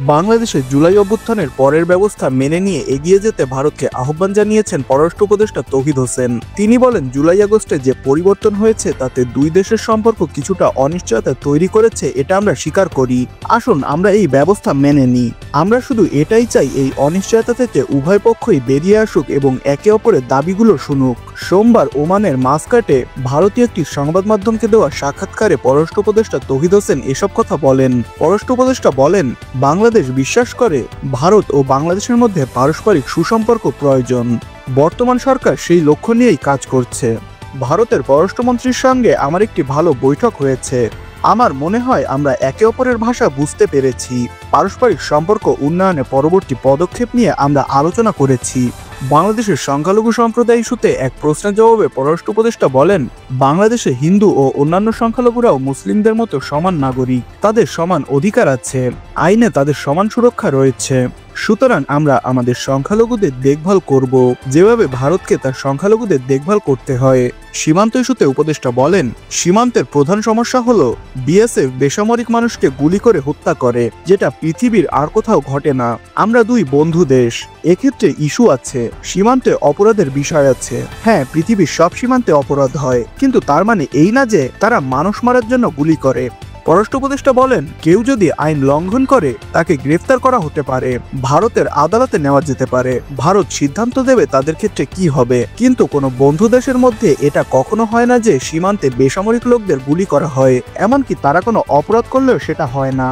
বাংলাদেশে জুলাই অভ্যুত্থানের পরের ব্যবস্থা মেনে নিয়ে এগিয়ে যেতে ভারতকে আহ্বান জানিয়েছেন পররাষ্ট্র উপদেষ্টা তৌহিদ হোসেন। তিনি বলেন, জুলাই আগস্টে যে পরিবর্তন হয়েছে তাতে দুই দেশের সম্পর্ক কিছুটা অনিশ্চয়তা তৈরি করেছে, এটা আমরা স্বীকার করি। আসুন আমরা এই ব্যবস্থা মেনে নিই। আমরা শুধু এটাই চাই, এই অনিশ্চয়তা থেকে উভয় পক্ষই বেরিয়ে আসুক এবং একে অপরের দাবিগুলো শুনুক। সোমবার ওমানের মাসকাটে ভারতীয় একটি সংবাদ মাধ্যমকে দেওয়া সাক্ষাৎকারে পররাষ্ট্র উপদেষ্টা তৌহিদ হোসেন এসব কথা বলেন। পররাষ্ট্র উপদেষ্টা বলেন, বাংলাদেশ বিশ্বাস করে ভারত ও বাংলাদেশের মধ্যে পারস্পরিক সুসম্পর্ক প্রয়োজন। বর্তমান সরকার সেই লক্ষ্য নিয়েই কাজ করছে। ভারতের পররাষ্ট্রমন্ত্রীর সঙ্গে আমার একটি ভালো বৈঠক হয়েছে। আমার মনে হয় আমরা একে অপরের ভাষা বুঝতে পেরেছি। পারস্পরিক সম্পর্ক উন্নয়নে পরবর্তী পদক্ষেপ নিয়ে আমরা আলোচনা করেছি। বাংলাদেশের সংখ্যালঘু সম্প্রদায় ইস্যুতে এক প্রশ্নের জবাবে পররাষ্ট্র উপদেষ্টা বলেন, বাংলাদেশে হিন্দু ও অন্যান্য সংখ্যালঘুরাও মুসলিমদের মতো সমান নাগরিক। তাদের সমান অধিকার আছে, আইনে তাদের সমান সুরক্ষা রয়েছে। সুতরাং আমরা আমাদের সংখ্যালঘুদের দেখভাল করব যেভাবে ভারতকে তার সংখ্যালঘুদের দেখভাল করতে হয়। সীমান্ত ইস্যুতে উপদেষ্টা বলেন, সীমান্তের প্রধান সমস্যা হলো বিএসএফ বেসামরিক মানুষকে গুলি করে হত্যা করে, যেটা পৃথিবীর আর কোথাও ঘটে না। আমরা দুই বন্ধু দেশ, এক্ষেত্রে ইস্যু আছে, সীমান্তে অপরাধের বিষয় আছে। হ্যাঁ, পৃথিবীর সব সীমান্তে অপরাধ হয়, কিন্তু তার মানে এই না যে তারা মানুষ মারার জন্য গুলি করে। পররাষ্ট্র উপদেষ্টা বলেন, কেউ যদি আইন লঙ্ঘন করে তাকে গ্রেফতার করা হতে পারে, ভারতের আদালতে নেওয়া যেতে পারে। ভারত সিদ্ধান্ত দেবে তাদের ক্ষেত্রে কি হবে। কিন্তু কোনো বন্ধু দেশের মধ্যে এটা কখনো হয় না যে সীমান্তে বেসামরিক লোকদের গুলি করা হয়, এমনকি তারা কোনো অপরাধ করলেও সেটা হয় না।